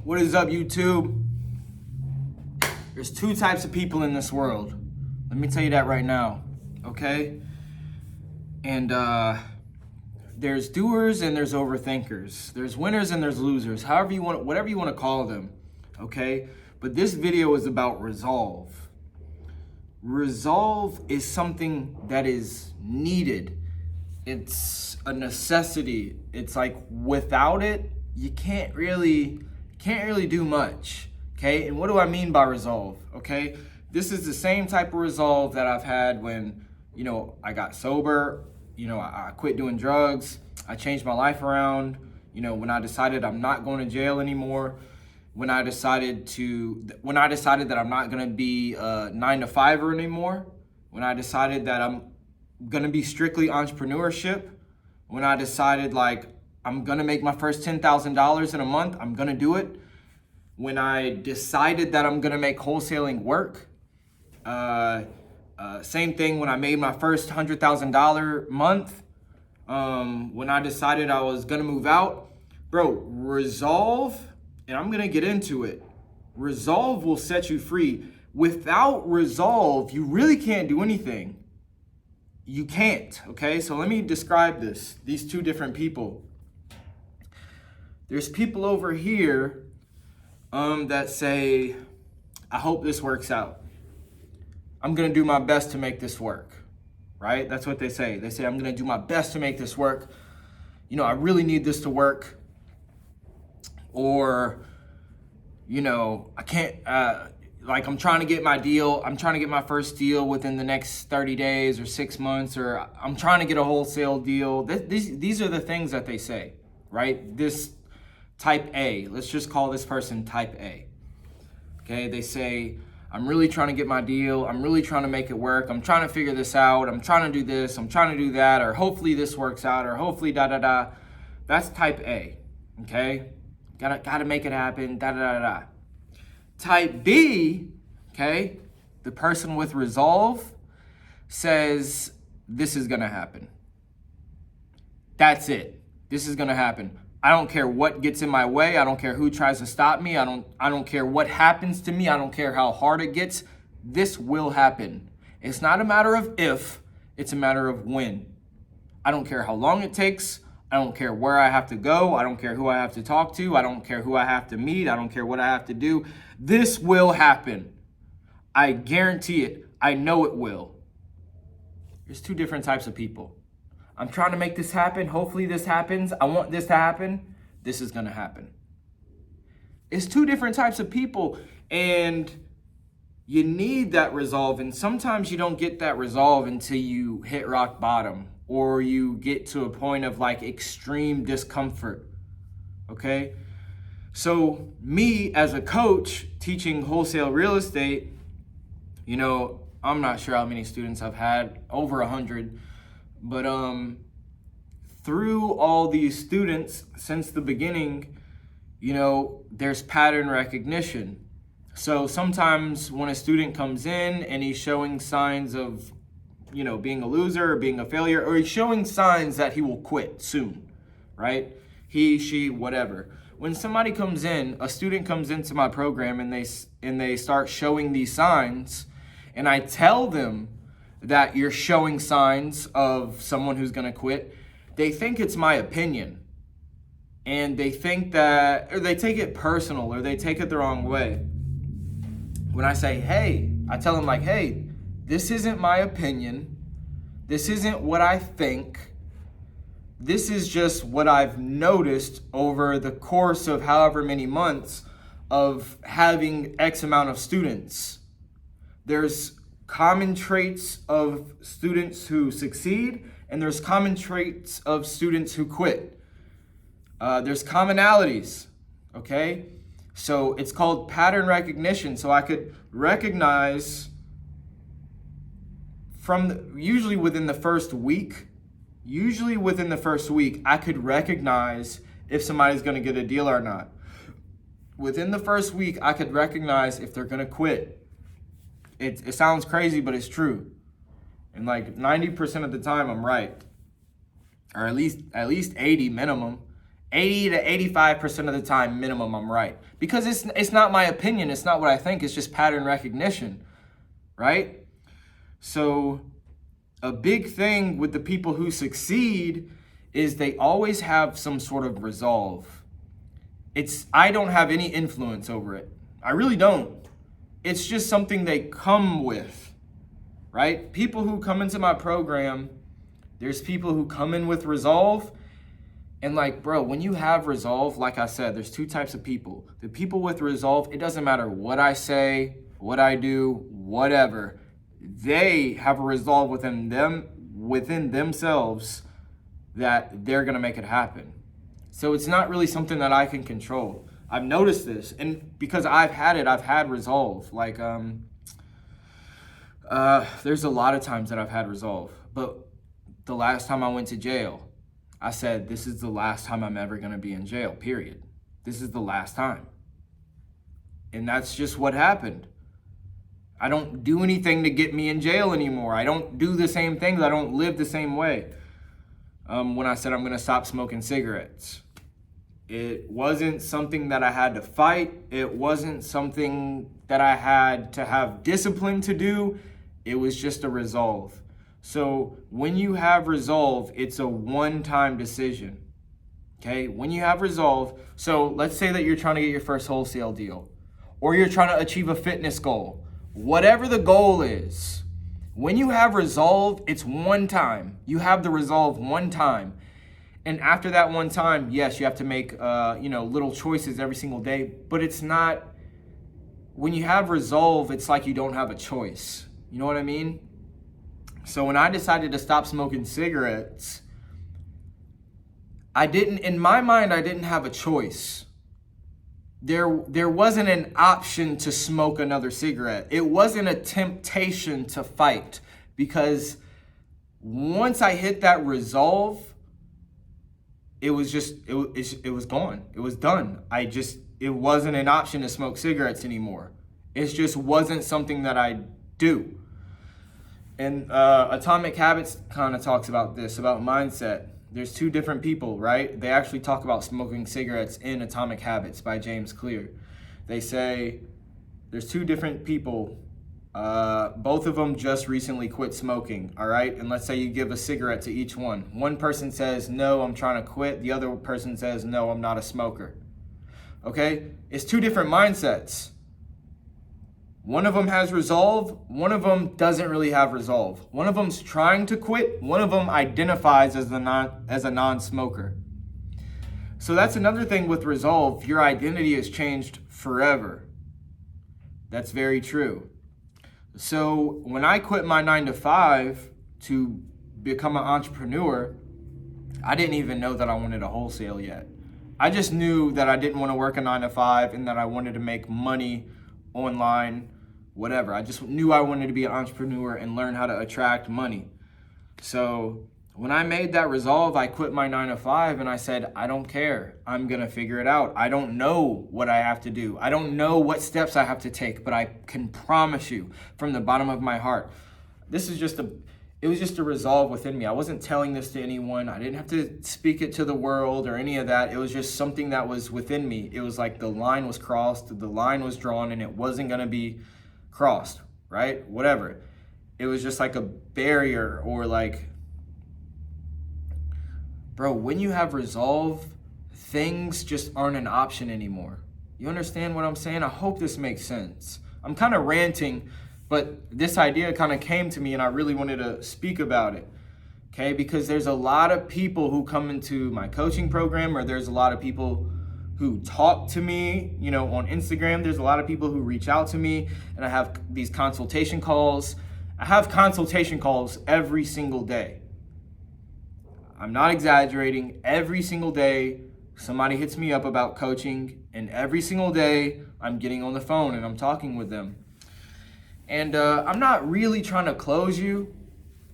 What is up, YouTube? There's two types of people in this world. Let me tell you that right now, okay? And there's doers and there's overthinkers. There's winners and there's losers. However you want, whatever you want to call them, okay? But this video is about resolve. Resolve is something that is needed. It's a necessity. It's like without it, you can't really do much, okay? And what do I mean by resolve, okay? This is the same type of resolve that I've had when, I got sober, I quit doing drugs, I changed my life around, when I decided I'm not going to jail anymore, when I decided that I'm not going to be a 9-to-5er anymore, when I decided that I'm going to be strictly entrepreneurship, when I decided I'm going to make my first $10,000 in a month, I'm going to do it. When I decided that I'm going to make wholesaling work. Same thing when I made my first $100,000 month. When I decided I was going to move out. Bro, resolve, and I'm going to get into it. Resolve will set you free. Without resolve, you really can't do anything. You can't, okay? So let me describe these two different people. There's people over here that say, I hope this works out. I'm going to do my best to make this work, right? That's what they say. They say, I'm going to do my best to make this work. I really need this to work. Or, I can't, I'm trying to get my deal. I'm trying to get my first deal within the next 30 days or 6 months, or I'm trying to get a wholesale deal. These are the things that they say, right? This type A, let's just call this person type A. Okay, they say, I'm really trying to get my deal. I'm really trying to make it work. I'm trying to figure this out. I'm trying to do this. I'm trying to do that, or hopefully this works out, or hopefully da-da-da. That's type A, okay? Gotta make it happen, da-da-da-da. Type B, okay, the person with resolve says, this is gonna happen. That's it. This is gonna happen. I don't care what gets in my way. I don't care who tries to stop me. I don't care what happens to me. I don't care how hard it gets. This will happen. It's not a matter of if, it's a matter of when. I don't care how long it takes. I don't care where I have to go. I don't care who I have to talk to. I don't care who I have to meet. I don't care what I have to do. This will happen. I guarantee it. I know it will. There's two different types of people. I'm trying to make this happen. Hopefully this happens. I want this to happen. This is going to happen. It's two different types of people, and you need that resolve. And sometimes you don't get that resolve until you hit rock bottom, or you get to a point of extreme discomfort. Okay? So me as a coach teaching wholesale real estate, I'm not sure how many students I've had, over 100. But through all these students since the beginning, there's pattern recognition. So sometimes when a student comes in and he's showing signs of, being a loser or being a failure, or he's showing signs that he will quit soon, right? He, she, whatever. When somebody comes in, a student comes into my program and they start showing these signs, and I tell them that you're showing signs of someone who's going to quit, they think it's my opinion. And they think that, or they take it personal, or they take it the wrong way. When I say, hey, I tell them hey, this isn't my opinion. This isn't what I think. This is just what I've noticed over the course of however many months of having X amount of students. There's common traits of students who succeed, and there's common traits of students who quit. There's commonalities, okay? So it's called pattern recognition. So I could recognize usually within the first week, I could recognize if somebody's gonna get a deal or not. Within the first week, I could recognize if they're gonna quit. It sounds crazy, but it's true. And 90% of the time I'm right. Or at least 80 minimum. 80 to 85% of the time minimum I'm right. Because it's not my opinion, it's not what I think, it's just pattern recognition, right? So a big thing with the people who succeed is they always have some sort of resolve. I don't have any influence over it. I really don't. It's just something they come with, right? People who come into my program, there's people who come in with resolve. And like, bro, when you have resolve, like I said, there's two types of people. The people with resolve, it doesn't matter what I say, what I do, whatever. They have a resolve within themselves that they're gonna make it happen. So it's not really something that I can control. I've noticed this, and because I've had resolve. Like, there's a lot of times that I've had resolve. But the last time I went to jail, I said, this is the last time I'm ever gonna be in jail, period. This is the last time. And that's just what happened. I don't do anything to get me in jail anymore. I don't do the same things. I don't live the same way. When I said I'm gonna stop smoking cigarettes, it wasn't something that I had to fight. It wasn't something that I had to have discipline to do. It was just a resolve. So when you have resolve, it's a one-time decision, okay? When you have resolve, so let's say that you're trying to get your first wholesale deal, or you're trying to achieve a fitness goal. Whatever the goal is, when you have resolve, it's one time. You have the resolve one time. And after that one time, yes, you have to make little choices every single day, but it's not, when you have resolve, it's like you don't have a choice. You know what I mean? So when I decided to stop smoking cigarettes, in my mind, I didn't have a choice. There wasn't an option to smoke another cigarette. It wasn't a temptation to fight, because once I hit that resolve, it was gone. It was done. It wasn't an option to smoke cigarettes anymore. It just wasn't something that I do. And Atomic Habits kind of talks about this, about mindset. There's two different people, right? They actually talk about smoking cigarettes in Atomic Habits by James Clear. They say there's two different people. Both of them just recently quit smoking, all right? And let's say you give a cigarette to each one. One person says, no, I'm trying to quit. The other person says, no, I'm not a smoker. Okay? It's two different mindsets. One of them has resolve, one of them doesn't really have resolve. One of them's trying to quit, one of them identifies as a non-smoker. So that's another thing with resolve, your identity has changed forever. That's very true. So when I quit my 9-to-5 to become an entrepreneur, I didn't even know that I wanted a wholesale yet. I just knew that I didn't want to work a 9-to-5 and that I wanted to make money online, whatever. I just knew I wanted to be an entrepreneur and learn how to attract money. So when I made that resolve, I quit my 9-to-5 and I said, I don't care. I'm going to figure it out. I don't know what I have to do. I don't know what steps I have to take, but I can promise you from the bottom of my heart, it was just a resolve within me. I wasn't telling this to anyone. I didn't have to speak it to the world or any of that. It was just something that was within me. It was like the line was crossed, the line was drawn, and it wasn't going to be crossed, right? Whatever. It was just like a barrier, or like, bro, when you have resolve, things just aren't an option anymore. You understand what I'm saying? I hope this makes sense. I'm kind of ranting, but this idea kind of came to me and I really wanted to speak about it, okay? Because there's a lot of people who come into my coaching program, or there's a lot of people who talk to me, on Instagram. There's a lot of people who reach out to me, and I have these consultation calls. I have consultation calls every single day. I'm not exaggerating. Every single day, somebody hits me up about coaching, and every single day, I'm getting on the phone and I'm talking with them. And I'm not really trying to close you,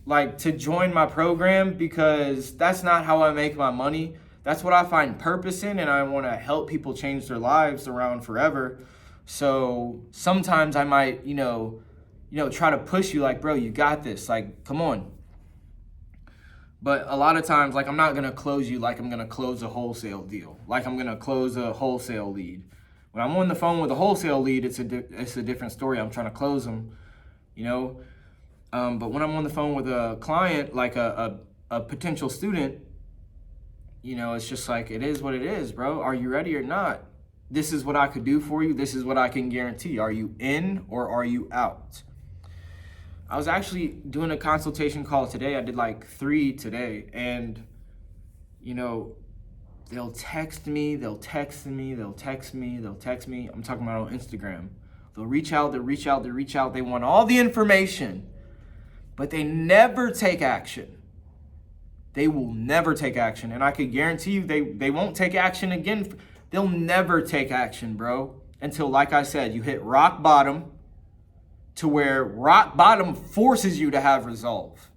to join my program, because that's not how I make my money. That's what I find purpose in, and I want to help people change their lives around forever. So sometimes I might, try to push you, bro, you got this, come on. But a lot of times, like, I'm not gonna close you like I'm gonna close a wholesale deal, like I'm gonna close a wholesale lead. When I'm on the phone with a wholesale lead, it's a different story. I'm trying to close them, you know. But when I'm on the phone with a client, like a potential student, you know, it's just like, it is what it is, bro. Are you ready or not? This is what I could do for you. This is what I can guarantee. Are you in or are you out? I was actually doing a consultation call today. I did like 3 today. And, you know, they'll text me, they'll text me, they'll text me, they'll text me. I'm talking about on Instagram. They'll reach out, they'll reach out, they'll reach out. They want all the information, but they never take action. They will never take action. And I could guarantee you they won't take action again. They'll never take action, bro, until, like I said, you hit rock bottom, to where rock bottom forces you to have resolve.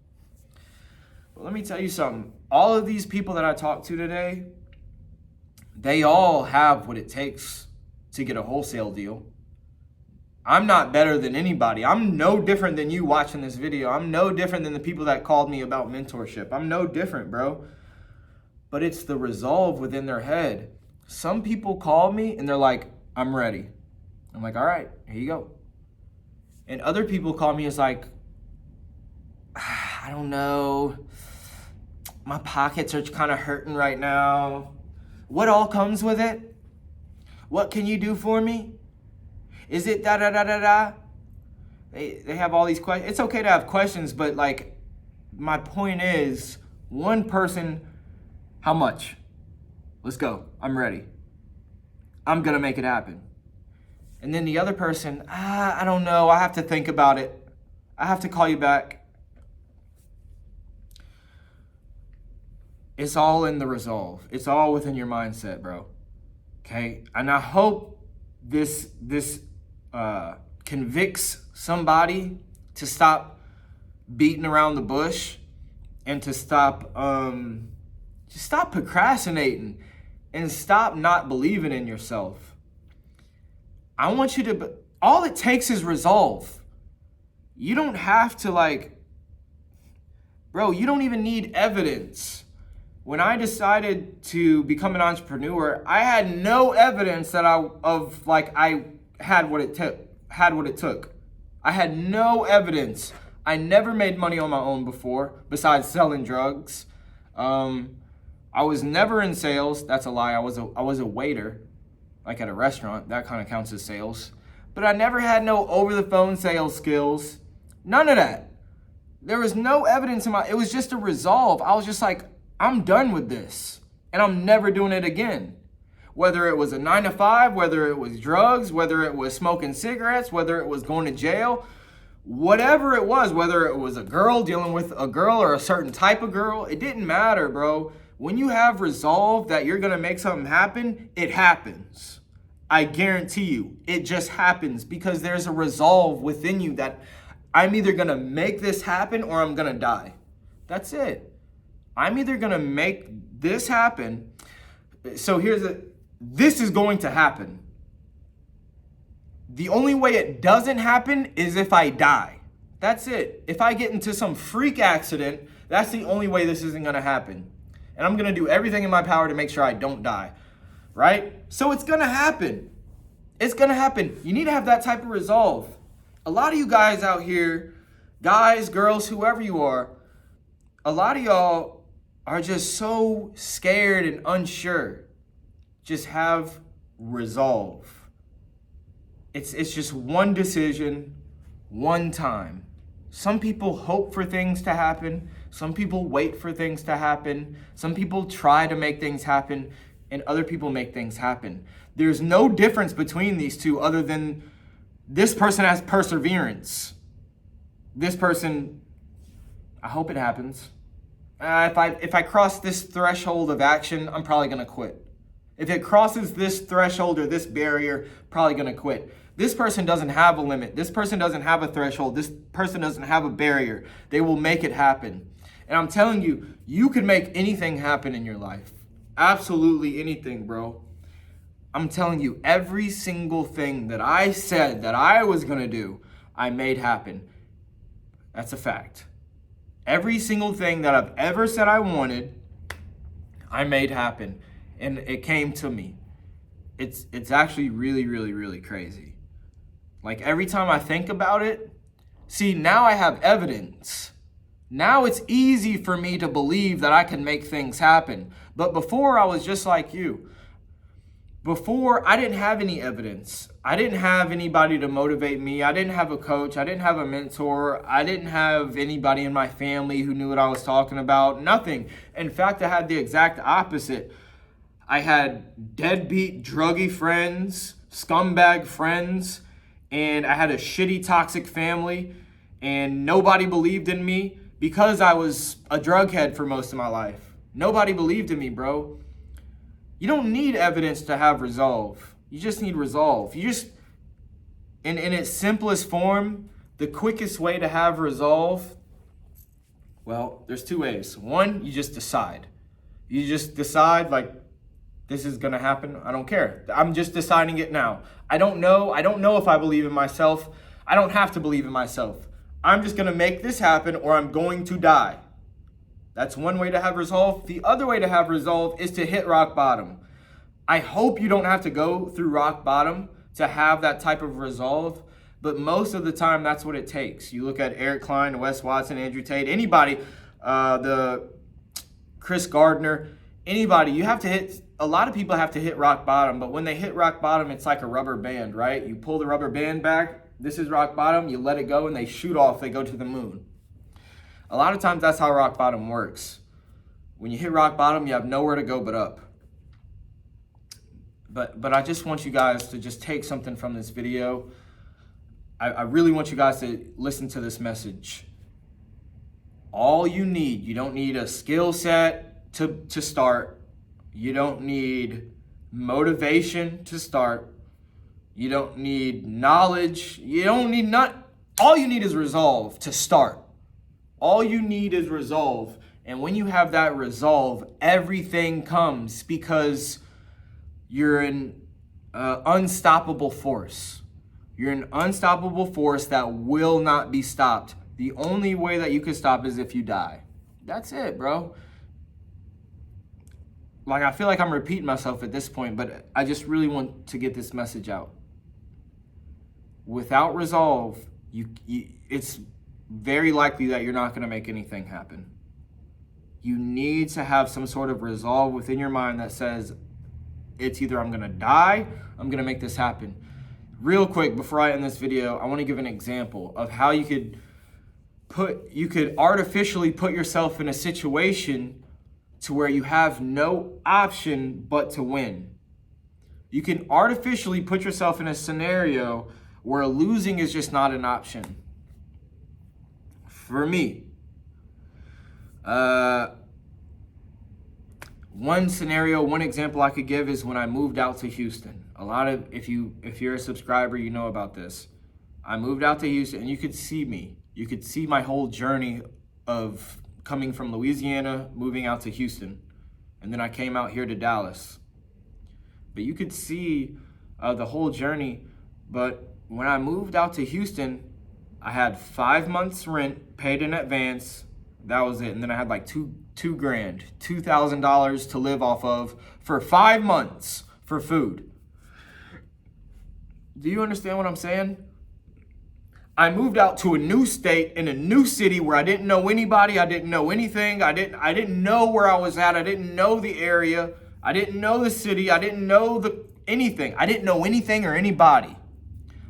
But let me tell you something. All of these people that I talked to today, they all have what it takes to get a wholesale deal. I'm not better than anybody. I'm no different than you watching this video. I'm no different than the people that called me about mentorship. I'm no different, bro. But it's the resolve within their head. Some people call me and they're like, I'm ready. I'm like, all right, here you go. And other people call me, it's like, I don't know. My pockets are kind of hurting right now. What all comes with it? What can you do for me? Is it da-da-da-da-da? They have all these questions. It's okay to have questions, but like, my point is, one person, how much? Let's go. I'm ready. I'm going to make it happen. And then the other person, I don't know. I have to think about it. I have to call you back. It's all in the resolve. It's all within your mindset, bro. Okay? And I hope this convicts somebody to stop beating around the bush and to stop just stop procrastinating and stop not believing in yourself. I want you to, all it takes is resolve. You don't have to, like, bro, you don't even need evidence. When I decided to become an entrepreneur, I had no evidence that I had what it took. I had no evidence. I never made money on my own before, besides selling drugs. I was never in sales. That's a lie. I was a waiter, like at a restaurant. That kind of counts as sales. But I never had no over-the-phone sales skills. None of that. There was no evidence it was just a resolve. I was just like, I'm done with this, and I'm never doing it again. Whether it was a 9-to-5, whether it was drugs, whether it was smoking cigarettes, whether it was going to jail, whatever it was, whether it was a girl dealing with a girl or a certain type of girl, it didn't matter, bro. When you have resolve that you're gonna make something happen, it happens. I guarantee you, it just happens because there's a resolve within you that I'm either gonna make this happen or I'm gonna die. That's it. I'm either gonna make this happen. So this is going to happen. The only way it doesn't happen is if I die. That's it. If I get into some freak accident, that's the only way this isn't gonna happen. And I'm gonna do everything in my power to make sure I don't die, right? So it's gonna happen. It's gonna happen. You need to have that type of resolve. A lot of you guys out here, guys, girls, whoever you are, a lot of y'all are just so scared and unsure. Just have resolve. It's just one decision, one time. Some people hope for things to happen. Some people wait for things to happen. Some people try to make things happen, and other people make things happen. There's no difference between these two other than this person has perseverance. This person, I hope it happens. If I cross this threshold of action, I'm probably gonna quit. If it crosses this threshold or this barrier, probably gonna quit. This person doesn't have a limit. This person doesn't have a threshold. This person doesn't have a barrier. They will make it happen. And I'm telling you, you can make anything happen in your life. Absolutely anything, bro. I'm telling you, every single thing that I said that I was gonna do, I made happen. That's a fact. Every single thing that I've ever said I wanted, I made happen. And it came to me. It's actually really, really, really crazy. Like every time I think about it, see, now I have evidence. Now it's easy for me to believe that I can make things happen. But before I was just like you. Before, I didn't have any evidence. I didn't have anybody to motivate me. I didn't have a coach. I didn't have a mentor. I didn't have anybody in my family who knew what I was talking about. Nothing. In fact, I had the exact opposite. I had deadbeat, druggy friends, scumbag friends, and I had a shitty, toxic family, and nobody believed in me because I was a drug head for most of my life. Nobody believed in me, bro. You don't need evidence to have resolve. You just need resolve. You just, in its simplest form, the quickest way to have resolve, well, there's two ways. One, you just decide. You just decide, like, this is gonna happen. I don't care. I'm just deciding it now. I don't know if I believe in myself. I don't have to believe in myself. I'm just gonna make this happen or I'm going to die. That's one way to have resolve. The other way to have resolve is to hit rock bottom. I hope you don't have to go through rock bottom to have that type of resolve, but most of the time that's what it takes. You look at Eric Klein, Wes Watson, Andrew Tate, anybody, the Chris Gardner, anybody, you have to hit, a lot of people have to hit rock bottom, but when they hit rock bottom, it's like a rubber band, right? You pull the rubber band back, this is rock bottom, you let it go and they shoot off, they go to the moon. A lot of times that's how rock bottom works. When you hit rock bottom, you have nowhere to go but up. But I just want you guys to just take something from this video. I really want you guys to listen to this message. All you need, you don't need a skill set to start. You don't need motivation to start. You don't need knowledge. You don't need all you need is resolve to start. All you need is resolve. And when you have that resolve, everything comes because you're an unstoppable force. You're an unstoppable force that will not be stopped. The only way that you can stop is if you die. That's it, bro. Like, I feel like I'm repeating myself at this point, but I just really want to get this message out. Without resolve, it's very likely that you're not going to make anything happen. You need to have some sort of resolve within your mind that says, it's either I'm going to die, I'm going to make this happen. Real quick, before I end this video, I want to give an example of how you could artificially put yourself in a situation to where you have no option but to win. You can artificially put yourself in a scenario where losing is just not an option. For me, one scenario, one example I could give is when I moved out to Houston. A lot of, if you're a subscriber, you know about this. I moved out to Houston and you could see me. You could see my whole journey of coming from Louisiana, moving out to Houston. And then I came out here to Dallas. But you could see the whole journey. But when I moved out to Houston, I had 5 months rent paid in advance. That was it. And then I had like $2,000, $2,000 to live off of for 5 months for food. Do you understand what I'm saying? I moved out to a new state in a new city where I didn't know anybody. I didn't know anything. I didn't know where I was at. I didn't know the area. I didn't know the city. I didn't know anything. I didn't know anything or anybody.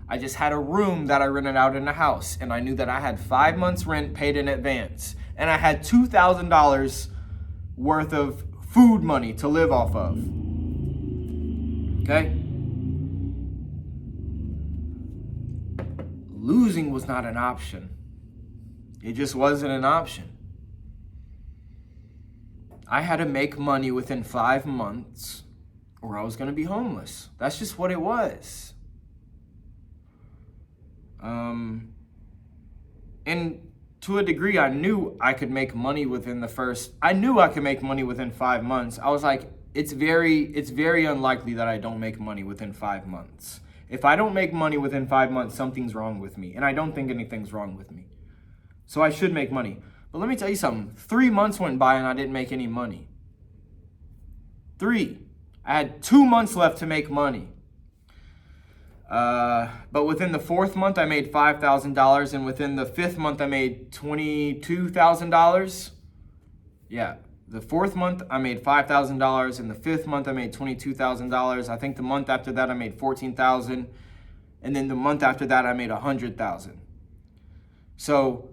I just had a room that I rented out in a house, and I knew that I had 5 months rent paid in advance, and I had $2,000 worth of food money to live off of. Okay? Losing was not an option. It just wasn't an option. I had to make money within 5 months or I was going to be homeless. That's just what it was. And to a degree, I knew I could make money within I knew I could make money within 5 months. I was like, it's very unlikely that I don't make money within 5 months. If I don't make money within 5 months, something's wrong with me. And I don't think anything's wrong with me. So I should make money. But let me tell you something. 3 months went by and I didn't make any money. 3. I had 2 months left to make money. But within the 4th month, I made $5,000. And within the 5th month, I made $22,000. Yeah. The 4th month, I made $5,000. And the 5th month, I made $22,000. I think the month after that, I made $14,000. And then the month after that, I made $100,000. So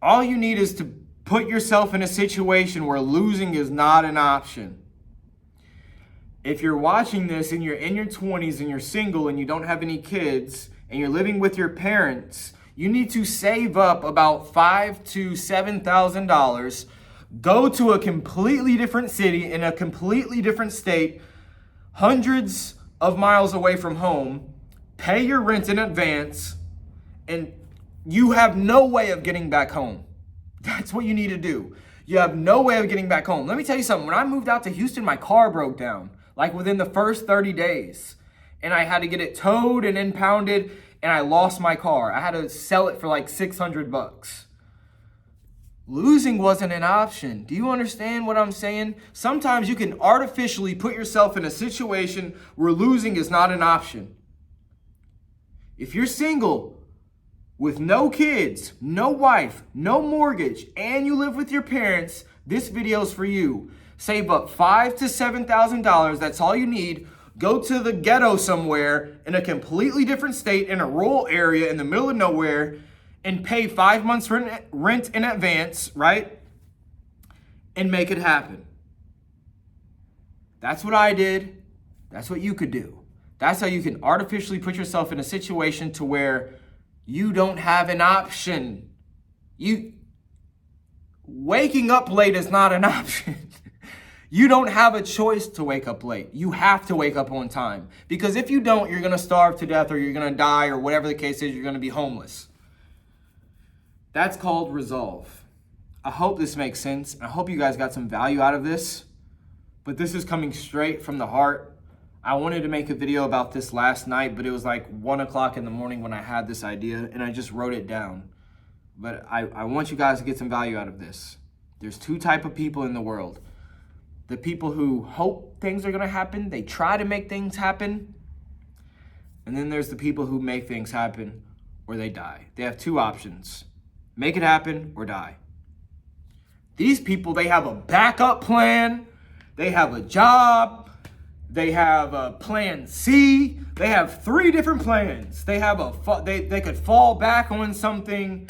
all you need is to put yourself in a situation where losing is not an option. If you're watching this and you're in your 20s and you're single and you don't have any kids and you're living with your parents, you need to save up about $5,000 to $7,000. Go to a completely different city in a completely different state, hundreds of miles away from home, pay your rent in advance, and you have no way of getting back home. That's what you need to do. You have no way of getting back home. Let me tell you something. When I moved out to Houston, my car broke down, like within the first 30 days. And I had to get it towed and impounded, and I lost my car. I had to sell it for like $600. Losing wasn't an option. Do you understand what I'm saying? Sometimes you can artificially put yourself in a situation where losing is not an option. If you're single with no kids, no wife, no mortgage, and you live with your parents, this video's for you. Save up $5,000 to $7,000. That's all you need. Go to the ghetto somewhere in a completely different state, in a rural area in the middle of nowhere, and pay 5 months rent in advance, right? And make it happen. That's what I did. That's what you could do. That's how you can artificially put yourself in a situation to where you don't have an option. Waking up late is not an option. You don't have a choice to wake up late. You have to wake up on time. Because if you don't, you're going to starve to death, or you're going to die, or whatever the case is, you're going to be homeless. That's called resolve. I hope this makes sense. I hope you guys got some value out of this. But this is coming straight from the heart. I wanted to make a video about this last night, but it was like 1 o'clock in the morning when I had this idea, and I just wrote it down. But I want you guys to get some value out of this. There's 2 types of people in the world. The people who hope things are going to happen. They try to make things happen. And then there's the people who make things happen or they die. They have 2 options. Make it happen or die. These people, they have a backup plan. They have a job. They have a plan C. They have 3 different plans. They have they could fall back on something.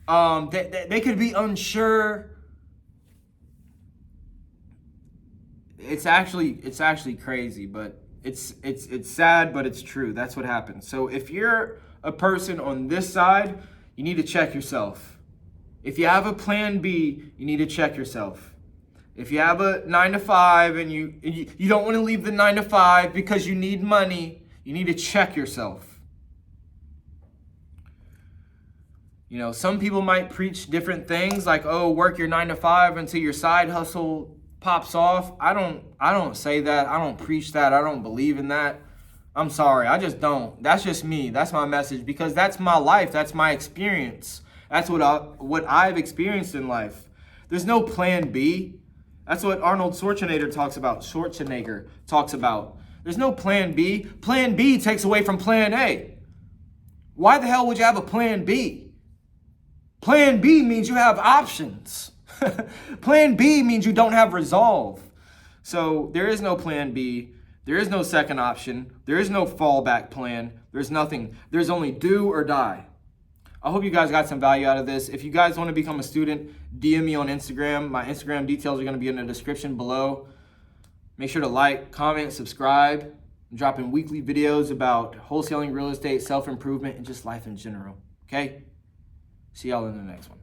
They could be unsure. It's actually crazy, but it's sad, but it's true. That's what happens. So if you're a person on this side, you need to check yourself. If you have a plan B, you need to check yourself. If you have a 9 to 5 and you don't want to leave the 9 to 5 because you need money, you need to check yourself. You know, some people might preach different things like, oh, work your 9 to 5 until your side hustle pops off. I don't say that. I don't preach that. I don't believe in that. I'm sorry. I just don't. That's just me. That's my message, because that's my life. That's my experience. That's what I've experienced in life. There's no plan B. That's what Arnold Schwarzenegger talks about. There's no plan B. Plan B takes away from plan A. Why the hell would you have a plan B? Plan B means you have options. Plan B means you don't have resolve. So there is no plan B. There is no second option. There is no fallback plan. There's nothing. There's only do or die. I hope you guys got some value out of this. If you guys want to become a student, DM me on Instagram. My Instagram details are going to be in the description below. Make sure to like, comment, subscribe. I'm dropping weekly videos about wholesaling, real estate, self-improvement, and just life in general. Okay? See y'all in the next one.